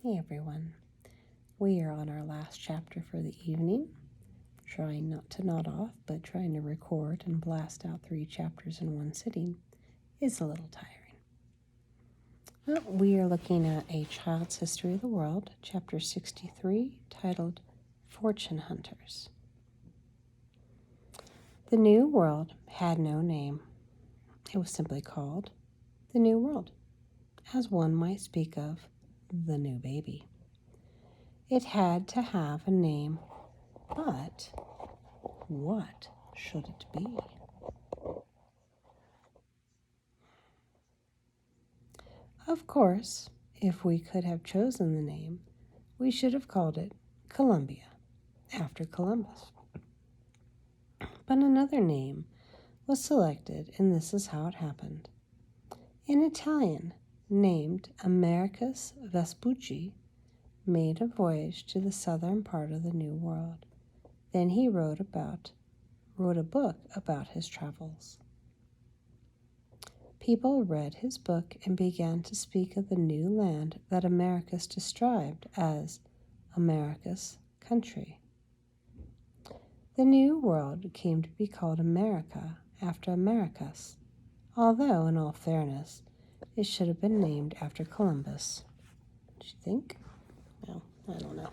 Hey everyone, we are on our last chapter for the evening, trying not to nod off, but trying to record and blast out 3 chapters in one sitting is a little tiring. Well, we are looking at A Child's History of the World, chapter 63, titled Fortune Hunters. The New World had no name. It was simply called the New World, as one might speak of the new baby. It had to have a name, but what should it be? Of course, if we could have chosen the name, we should have called it Columbia, after Columbus. But another name was selected, and this is how it happened. An Italian named Americus Vespucci made a voyage to the southern part of the New World. Then he wrote a book about his travels. People read his book and began to speak of the new land that Americus described as America's country. The New World came to be called America after Americus, although, in all fairness, it should have been named after Columbus. Do you think? Well, I don't know.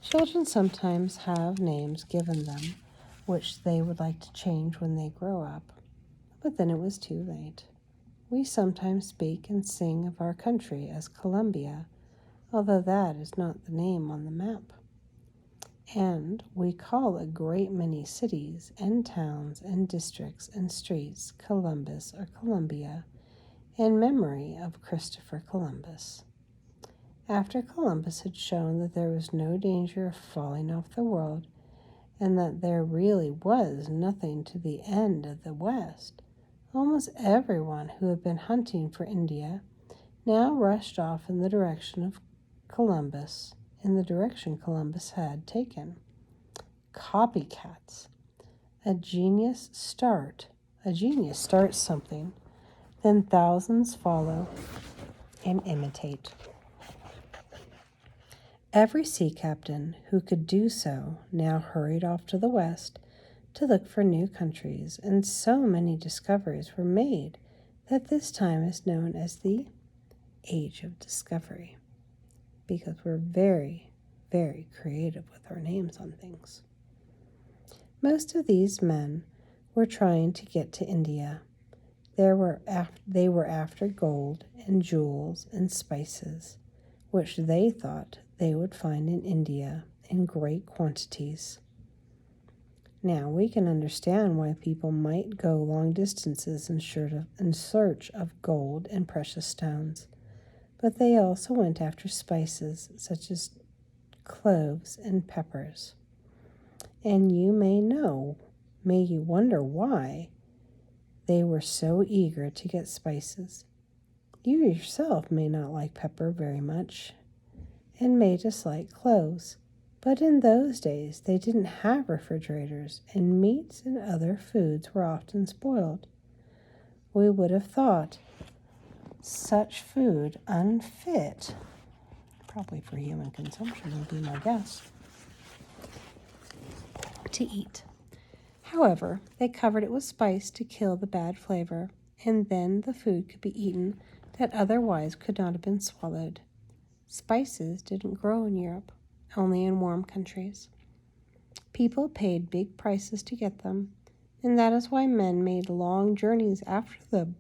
Children sometimes have names given them which they would like to change when they grow up, but then it was too late. We sometimes speak and sing of our country as Columbia, although that is not the name on the map. And we call a great many cities and towns and districts and streets Columbus or Columbia in memory of Christopher Columbus. After Columbus had shown that there was no danger of falling off the world and that there really was nothing to the end of the West, almost everyone who had been hunting for India now rushed off in the direction Columbus had taken. Copycats. A genius starts something, then thousands follow and imitate. Every sea captain who could do so now hurried off to the west to look for new countries, and so many discoveries were made that this time is known as the Age of Discovery, because we're very, very creative with our names on things. Most of these men were trying to get to India. They were after gold and jewels and spices, which they thought they would find in India in great quantities. Now, we can understand why people might go long distances in search of gold and precious stones, but they also went after spices such as cloves and peppers. And you may you wonder why they were so eager to get spices. You yourself may not like pepper very much and may dislike cloves, but in those days they didn't have refrigerators, and meats and other foods were often spoiled. We would have thought such food unfit, probably for human consumption would be my guess, to eat. However, they covered it with spice to kill the bad flavor, and then the food could be eaten that otherwise could not have been swallowed. Spices didn't grow in Europe, only in warm countries. People paid big prices to get them, and that is why men made long journeys after them.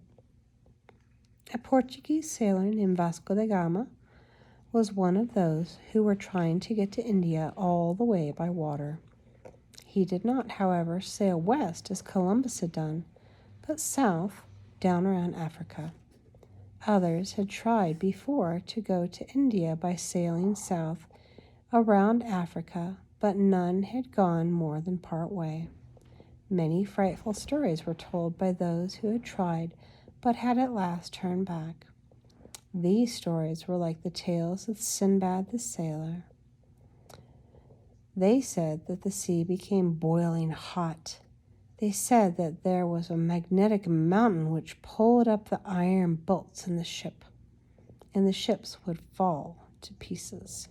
A Portuguese sailor named Vasco da Gama was one of those who were trying to get to India all the way by water. He did not, however, sail west as Columbus had done, but south, down around Africa. Others had tried before to go to India by sailing south around Africa, but none had gone more than part way. Many frightful stories were told by those who had tried but had at last turned back. These stories were like the tales of Sinbad the Sailor. They said that the sea became boiling hot. They said that there was a magnetic mountain which pulled up the iron bolts in the ship, and the ships would fall to pieces.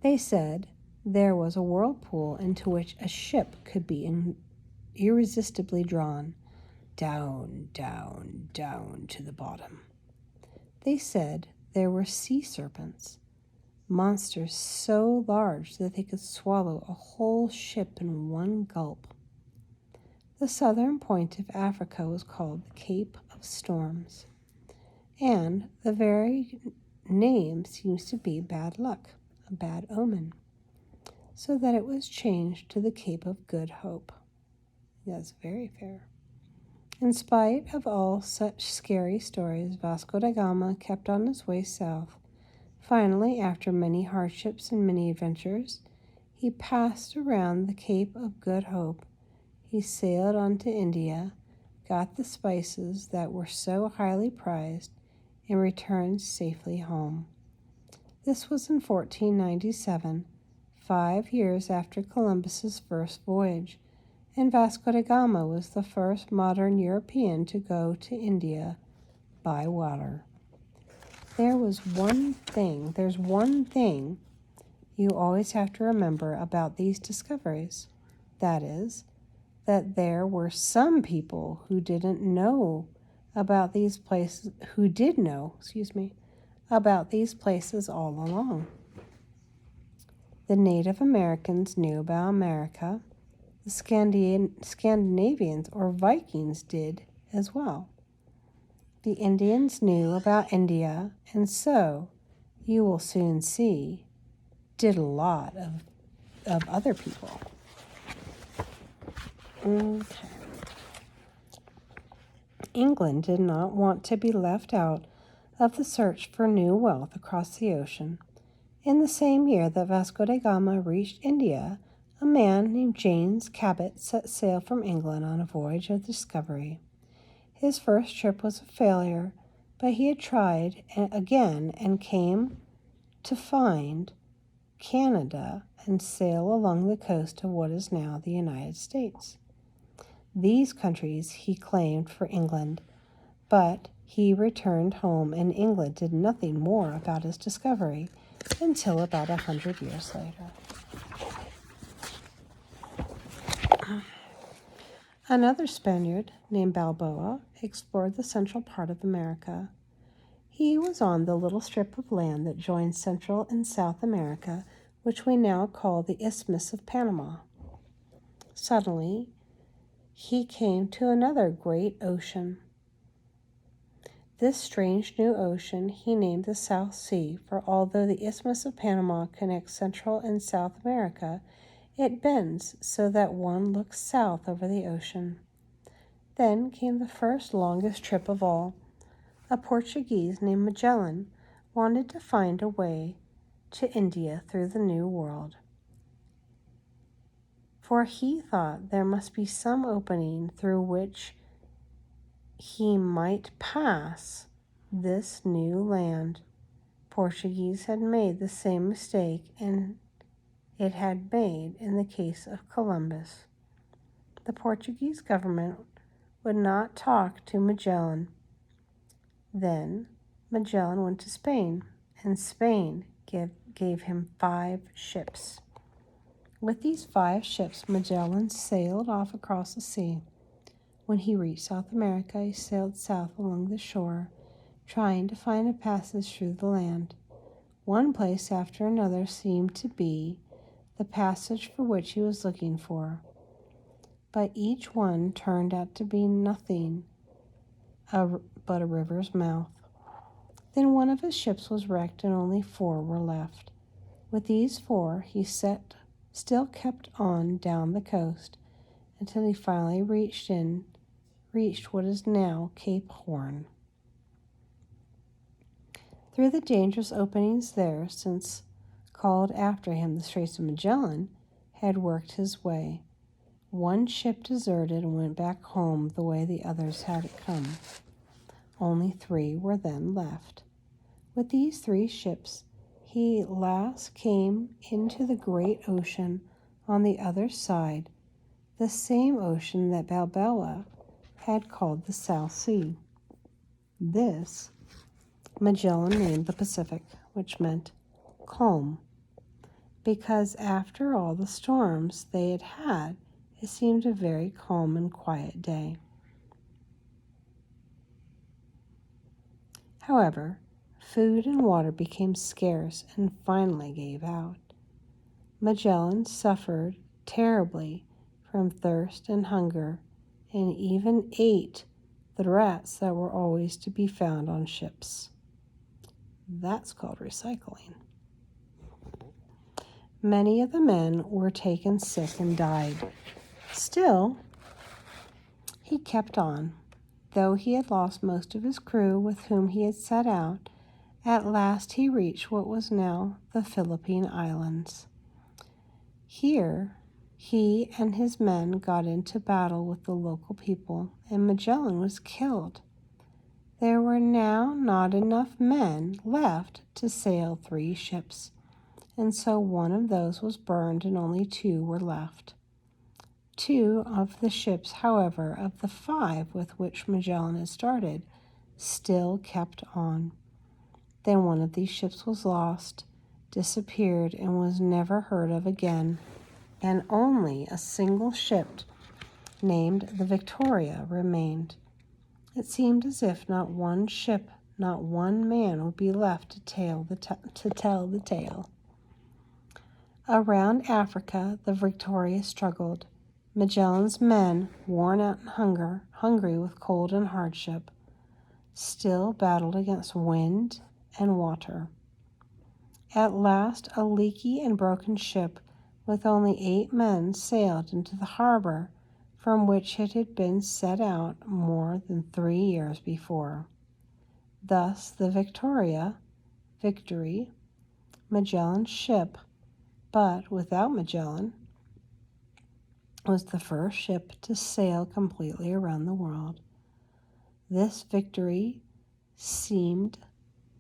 They said there was a whirlpool into which a ship could be irresistibly drawn, down, down, down to the bottom. They said there were sea serpents, monsters so large that they could swallow a whole ship in one gulp. The southern point of Africa was called the Cape of Storms, and the very name seems to be bad luck, a bad omen, so that it was changed to the Cape of Good Hope. That's very fair. In spite of all such scary stories, Vasco da Gama kept on his way south. Finally, after many hardships and many adventures, he passed around the Cape of Good Hope. He sailed on to India, got the spices that were so highly prized, and returned safely home. This was in 1497, 5 years after Columbus's first voyage, and Vasco da Gama was the first modern European to go to India by water. There's one thing you always have to remember about these discoveries. That is, that there were some people who didn't know about these places, about these places all along. The Native Americans knew about America. The Scandinavians or Vikings did as well. The Indians knew about India, and so, you will soon see, did a lot of other people. Okay. England did not want to be left out of the search for new wealth across the ocean. In the same year that Vasco da Gama reached India, a man named James Cabot set sail from England on a voyage of discovery. His first trip was a failure, but he had tried again and came to find Canada and sail along the coast of what is now the United States. These countries he claimed for England, but he returned home and England did nothing more about his discovery until about 100 years later. Another Spaniard named Balboa explored the central part of America. He was on the little strip of land that joins Central and South America, which we now call the Isthmus of Panama. Suddenly, he came to another great ocean. This strange new ocean he named the South Sea, for although the Isthmus of Panama connects Central and South America, it bends so that one looks south over the ocean. Then came the first longest trip of all. A Portuguese named Magellan wanted to find a way to India through the New World, for he thought there must be some opening through which he might pass this new land. Portuguese had made the same mistake and it had made in the case of Columbus. The Portuguese government would not talk to Magellan. Then Magellan went to Spain, and Spain gave him 5 ships. With these 5 ships, Magellan sailed off across the sea. When he reached South America, he sailed south along the shore, trying to find a passage through the land. One place after another seemed to be the passage for which he was looking for, but each one turned out to be nothing but a river's mouth. Then one of his ships was wrecked and only 4 were left. With these 4, he still kept on down the coast until he finally reached what is now Cape Horn. Through the dangerous openings there, since called after him the Straits of Magellan, had worked his way. One ship deserted and went back home the way the others had come. Only 3 were then left. With these 3 ships, he last came into the great ocean on the other side, the same ocean that Balboa had called the South Sea. This Magellan named the Pacific, which meant calm, because after all the storms they had had, it seemed a very calm and quiet day. However, food and water became scarce and finally gave out. Magellan suffered terribly from thirst and hunger, and even ate the rats that were always to be found on ships. That's called recycling. Many of the men were taken sick and died. Still, he kept on. Though he had lost most of his crew with whom he had set out, at last he reached what was now the Philippine Islands. Here, he and his men got into battle with the local people, and Magellan was killed. There were now not enough men left to sail 3 ships, and so one of those was burned and only 2 were left. 2 of the ships, however, of the 5 with which Magellan had started, still kept on. Then one of these ships was lost, disappeared, and was never heard of again, and only a single ship named the Victoria remained. It seemed as if not one ship, not one man would be left to tell the tale. Around Africa, the Victoria struggled. Magellan's men, worn out and hungry with cold and hardship, still battled against wind and water. At last, a leaky and broken ship with only 8 men sailed into the harbor from which it had been set out more than 3 years before. Thus the Victory, Magellan's ship, but without Magellan, was the first ship to sail completely around the world. This victory seemed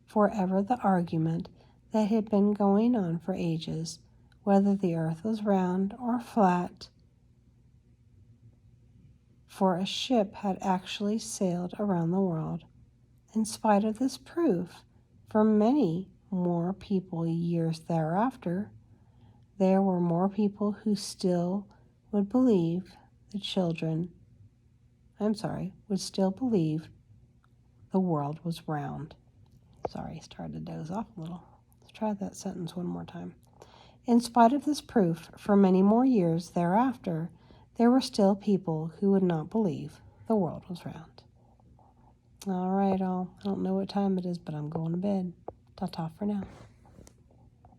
forever the argument that had been going on for ages, whether the earth was round or flat, for a ship had actually sailed around the world. In spite of this proof, for many more people years thereafter, there were more people who still would still believe the world was round. Sorry, started to doze off a little. Let's try that sentence one more time. In spite of this proof, for many more years thereafter, there were still people who would not believe the world was round. All right, all. I don't know what time it is, but I'm going to bed. Ta-ta for now.